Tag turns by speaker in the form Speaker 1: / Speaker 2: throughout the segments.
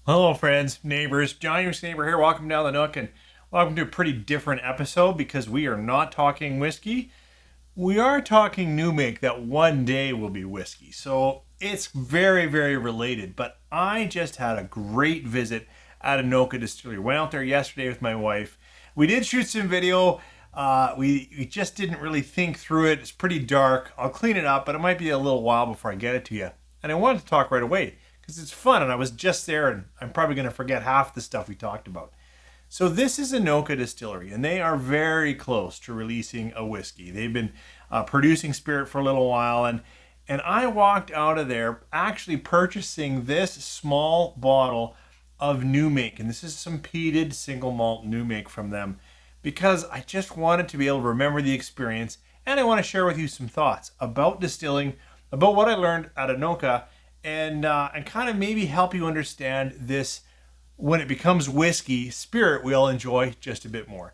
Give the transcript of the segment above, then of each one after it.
Speaker 1: Hello friends, neighbors, Johnny Whiskey Neighbor here. Welcome down the Nook and welcome to a pretty different episode because we are not talking whiskey. We are talking new make that one day will be whiskey. So it's very, very related. But I just had a great visit at Anokha Distillery. Went out there yesterday with my wife. We did shoot some video. We just didn't really think through it. It's pretty dark. I'll clean it up, but it might be a little while before I get it to you. And I wanted to talk right away because it's fun and I was just there and I'm probably going to forget half the stuff we talked about. So this is Anohka Distillery and they are very close to releasing a whiskey. They've been producing spirit for a little while and I walked out of there actually purchasing this small bottle of new make, and this is some peated single malt new make from them because I just wanted to be able to remember the experience and I want to share with you some thoughts about distilling, about what I learned at Anohka, and kind of maybe help you understand this when it becomes whiskey spirit we all enjoy just a bit more.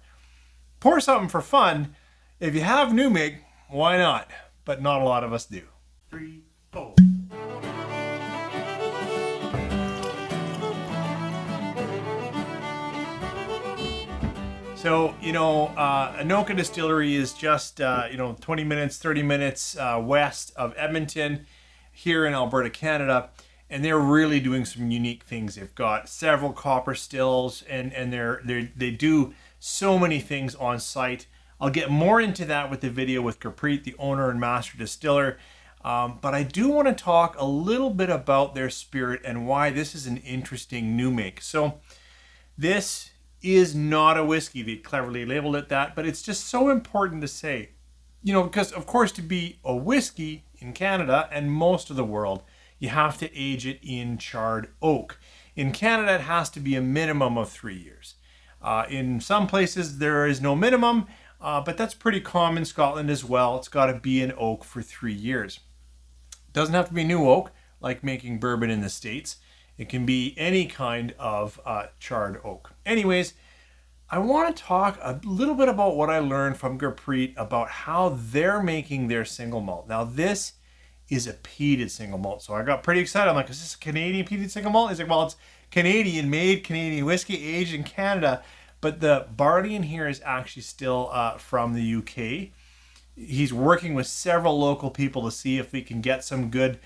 Speaker 1: Pour something for fun. If you have new make, why not? But not a lot of us do. 3, 4. So, Anohka Distillery is just, 20 minutes, 30 minutes west of Edmonton here in Alberta, Canada. And they're really doing some unique things. They've got several copper stills and they do so many things on site. I'll get more into that with the video with Gurpreet, the owner and master distiller. But I do want to talk a little bit about their spirit and why this is an interesting new make. So this is not a whiskey. They cleverly labeled it that, but it's just so important to say, because of course to be a whiskey in Canada and most of the world, you have to age it in charred oak. In Canada, it has to be a minimum of 3 years. In some places, there is no minimum, but that's pretty common. Scotland as well. It's got to be in oak for 3 years. It doesn't have to be new oak, like making bourbon in the States. It can be any kind of charred oak. Anyways, I want to talk a little bit about what I learned from Gurpreet about how they're making their single malt. Now, this is a peated single malt. So I got pretty excited. I'm like, is this a Canadian peated single malt? He's like, well, it's Canadian made, Canadian whiskey, aged in Canada. But the barley in here is actually still from the UK. He's working with several local people to see if we can get some good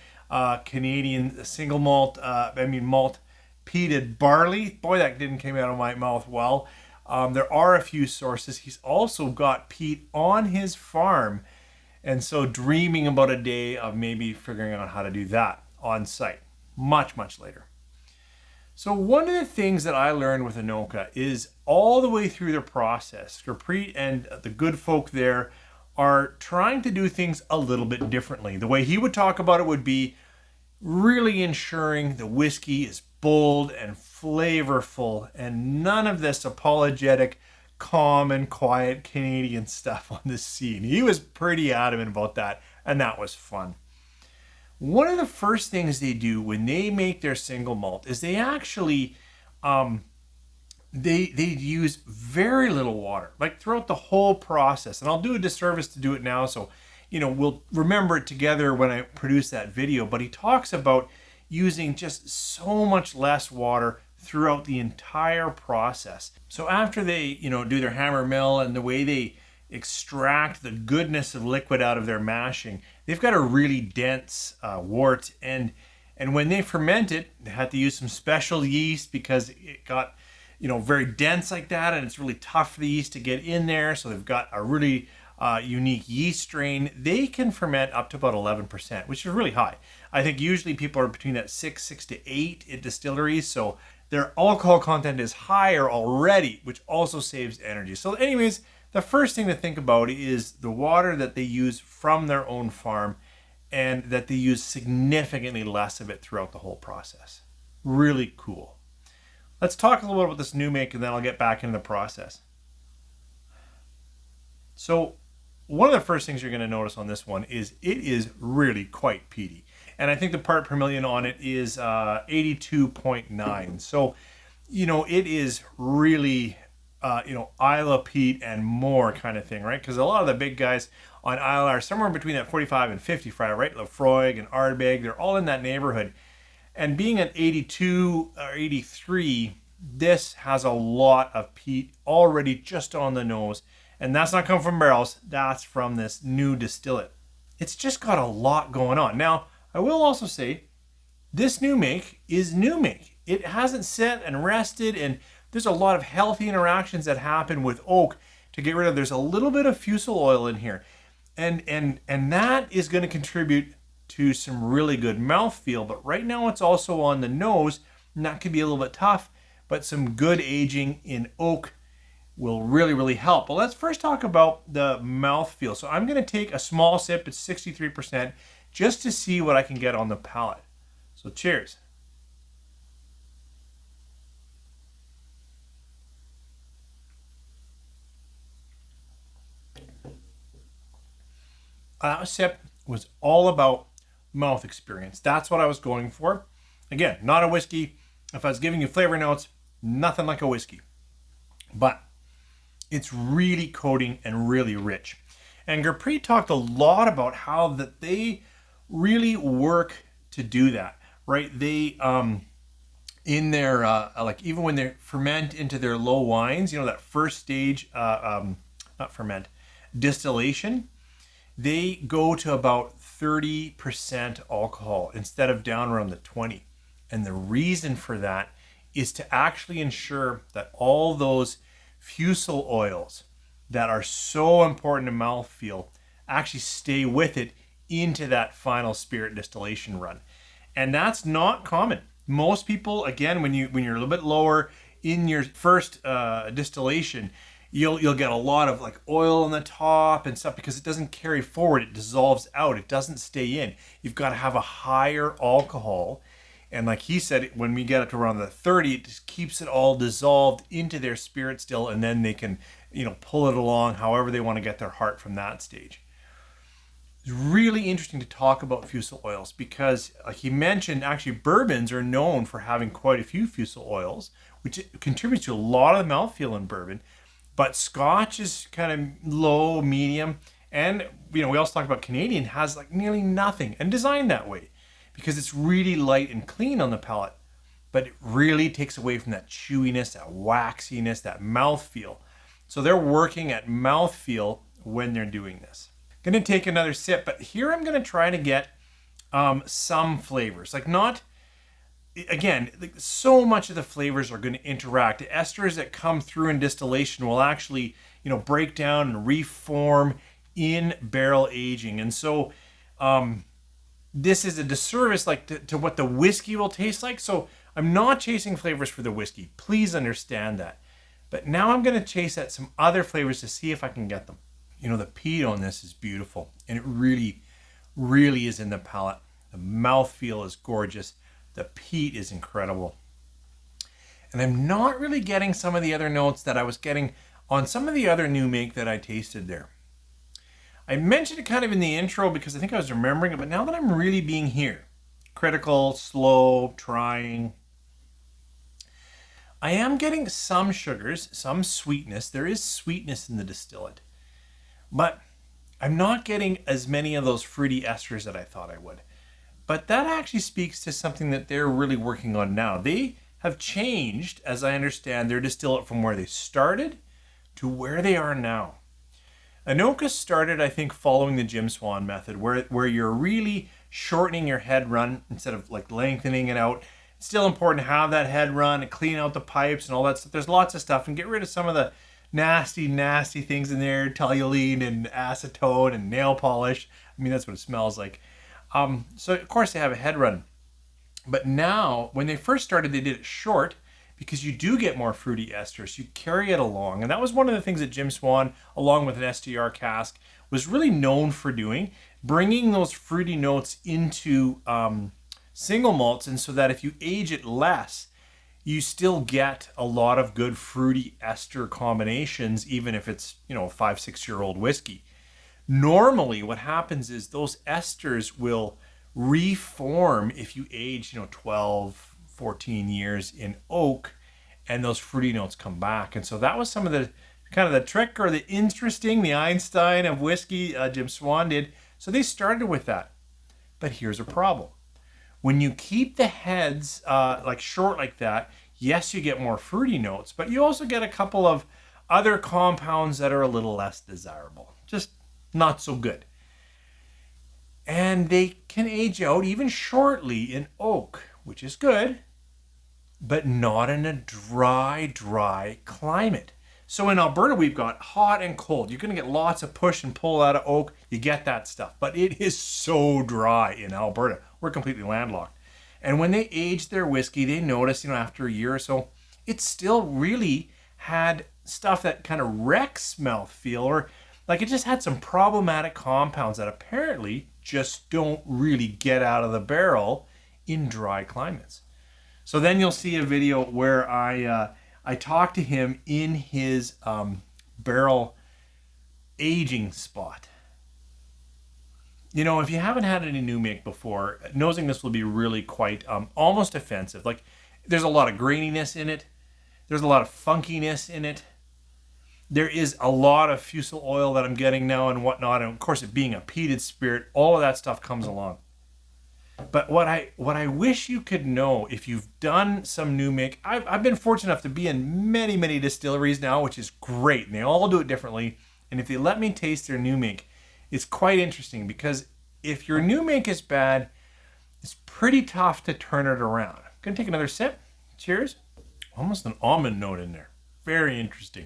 Speaker 1: Canadian single malt, malt peated barley. Boy, that didn't come out of my mouth well. There are a few sources. He's also got peat on his farm. And so dreaming about a day of maybe figuring out how to do that on site much, much later. So one of the things that I learned with Anohka is all the way through the process, Gurpreet and the good folk there are trying to do things a little bit differently. The way he would talk about it would be really ensuring the whiskey is bold and flavorful and none of this apologetic, calm and quiet Canadian stuff on the scene. He was pretty adamant about that, and that was fun. One of the first things they do when they make their single malt is they actually they use very little water, like throughout the whole process. And I'll do a disservice to do it now, so we'll remember it together when I produce that video. But he talks about using just so much less water throughout the entire process. So after they, do their hammer mill and the way they extract the goodness of liquid out of their mashing, they've got a really dense wort. And when they ferment it, they had to use some special yeast because it got, very dense like that. And it's really tough for the yeast to get in there. So they've got a really unique yeast strain. They can ferment up to about 11%, which is really high. I think usually people are between that 6 to 8 in distilleries. So their alcohol content is higher already, which also saves energy. So anyways, the first thing to think about is the water that they use from their own farm and that they use significantly less of it throughout the whole process. Really cool. Let's talk a little bit about this new make and then I'll get back into the process. So one of the first things you're going to notice on this one is it is really quite peaty. And I think the part per million on it is 82.9. So, it is really, Isla peat and more kind of thing, right? Because a lot of the big guys on Isla are somewhere between that 45 and 55, right? Lefroy and Ardbeg, they're all in that neighborhood. And being at 82 or 83, this has a lot of peat already just on the nose. And that's not coming from barrels, that's from this new distillate. It's just got a lot going on. Now, I will also say, this new make is new make. It hasn't set and rested, and there's a lot of healthy interactions that happen with oak to get rid of. There's a little bit of fusel oil in here. And that is going to contribute to some really good mouthfeel. But right now it's also on the nose, and that can be a little bit tough. But some good aging in oak will really, really help. But let's first talk about the mouthfeel. So I'm going to take a small sip, it's 63%, just to see what I can get on the palate. So cheers. That sip was all about mouth experience. That's what I was going for. Again, not a whiskey. If I was giving you flavor notes, nothing like a whiskey. But it's really coating and really rich. And Gurpreet talked a lot about how that they really work to do that, right? They in their like even when they ferment into their low wines, you know, that first stage not ferment, distillation, they go to about 30% alcohol instead of down around the 20. And the reason for that is to actually ensure that all those fusel oils that are so important to mouthfeel actually stay with it into that final spirit distillation run. And that's not common. Most people, again, when you're a little bit lower in your first distillation, you'll get a lot of like oil on the top and stuff because it doesn't carry forward. It dissolves out. It doesn't stay in. You've got to have a higher alcohol. And like he said, when we get up to around the 30, it just keeps it all dissolved into their spirit still, and then they can, you know, pull it along however they want to get their heart from that stage. It's really interesting to talk about fusel oils because, like he mentioned, actually bourbons are known for having quite a few fusel oils, which contributes to a lot of the mouthfeel in bourbon. But Scotch is kind of low, medium, and you know we also talk about Canadian has like nearly nothing, and designed that way because it's really light and clean on the palate, but it really takes away from that chewiness, that waxiness, that mouthfeel. So they're working at mouthfeel when they're doing this. Gonna take another sip, but here I'm gonna try to get some flavors, like not. Again, so much of the flavors are going to interact. The esters that come through in distillation will actually, you know, break down and reform in barrel aging. And so this is a disservice like to what the whiskey will taste like. So I'm not chasing flavors for the whiskey. Please understand that. But now I'm going to chase at some other flavors to see if I can get them. You know, the peat on this is beautiful. And it really, really is in the palate. The mouthfeel is gorgeous. The peat is incredible. And I'm not really getting some of the other notes that I was getting on some of the other new make that I tasted there. I mentioned it kind of in the intro because I think I was remembering it, but now that I'm really being here, critical, slow, trying, I am getting some sugars, some sweetness. There is sweetness in the distillate, but I'm not getting as many of those fruity esters that I thought I would. But that actually speaks to something that they're really working on now. They have changed, as I understand, their distillate from where they started to where they are now. Anokha started, I think, following the Jim Swan method, where you're really shortening your head run instead of like lengthening it out. It's still important to have that head run and clean out the pipes and all that stuff. There's lots of stuff, and get rid of some of the nasty, nasty things in there, toluene and acetone and nail polish. I mean, that's what it smells like. So of course they have a head run, but now when they first started, they did it short because you do get more fruity esters. You carry it along. And that was one of the things that Jim Swan, along with an STR cask, was really known for doing, bringing those fruity notes into single malts. And so that if you age it less, you still get a lot of good fruity ester combinations, even if it's, you know, a 5-6-year-old whiskey. Normally what happens is those esters will reform if you age, you know, 12, 14 years in oak, and those fruity notes come back. And so that was some of the kind of the trick or the interesting, the Einstein of whiskey Jim Swan did. So they started with that. But here's a problem. When you keep the heads like short like that, yes, you get more fruity notes, but you also get a couple of other compounds that are a little less desirable. Just not so good. And they can age out even shortly in oak, which is good, but not in a dry climate. So in Alberta, we've got hot and cold. You're going to get lots of push and pull out of oak. You get that stuff. But it is so dry in Alberta. We're completely landlocked. And when they age their whiskey, they notice, after a year or so, it still really had stuff that kind of wrecks mouthfeel, or like it just had some problematic compounds that apparently just don't really get out of the barrel in dry climates. So then you'll see a video where I talked to him in his barrel aging spot. If you haven't had any new make before, nosing this will be really quite almost offensive. Like, there's a lot of graininess in it. There's a lot of funkiness in it. There is a lot of fusel oil that I'm getting now and whatnot. And of course, it being a peated spirit, all of that stuff comes along. But what I wish you could know, if you've done some new make, I've been fortunate enough to be in many distilleries now, which is great. And they all do it differently. And if they let me taste their new make, it's quite interesting, because if your new make is bad, it's pretty tough to turn it around. I'm going to take another sip. Cheers. Almost an almond note in there. Very interesting.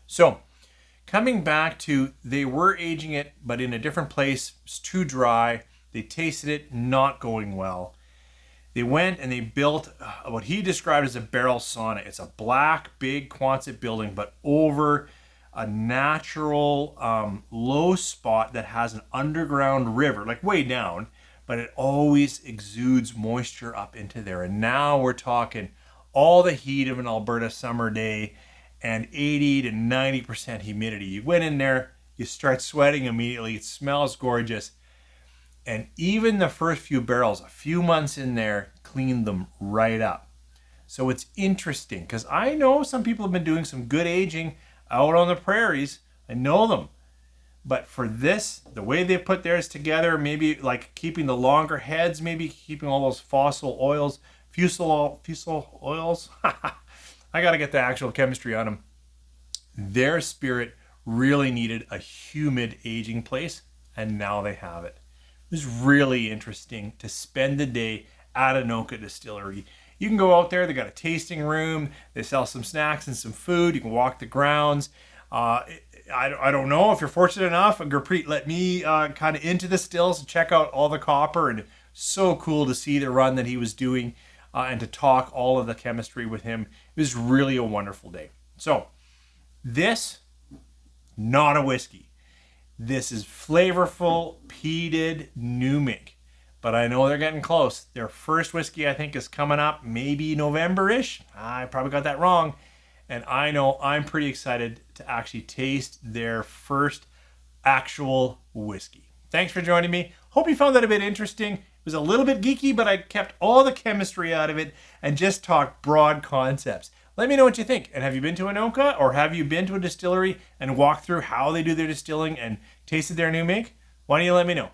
Speaker 1: So, coming back to, they were aging it, but in a different place. It's too dry. They tasted it not going well. They went and they built what he described as a barrel sauna. It's a black, big Quonset building, but over a natural low spot that has an underground river, like way down, but it always exudes moisture up into there. And now we're talking all the heat of an Alberta summer day and 80 to 90% humidity. You went in there, you start sweating immediately. It smells gorgeous. And even the first few barrels, a few months in there, cleaned them right up. So it's interesting, because I know some people have been doing some good aging out on the prairies. I know them. But for this, the way they put theirs together, maybe like keeping the longer heads, maybe keeping all those fusel oils. I got to get the actual chemistry on them. Their spirit really needed a humid aging place, and now they have it. It was really interesting to spend the day at Anohka Distillery. You can go out there. They got a tasting room. They sell some snacks and some food. You can walk the grounds. I don't know if you're fortunate enough. Gurpreet let me kind of into the stills and check out all the copper, and so cool to see the run that he was doing and to talk all of the chemistry with him. It was really a wonderful day. So this, not a whiskey. This is flavorful, peated new make. But I know they're getting close. Their first whiskey, I think, is coming up maybe November-ish. I probably got that wrong. And I know I'm pretty excited to actually taste their first actual whiskey. Thanks for joining me. Hope you found that a bit interesting. It was a little bit geeky, but I kept all the chemistry out of it and just talked broad concepts. Let me know what you think. And have you been to Anohka, or have you been to a distillery and walked through how they do their distilling and tasted their new make? Why don't you let me know?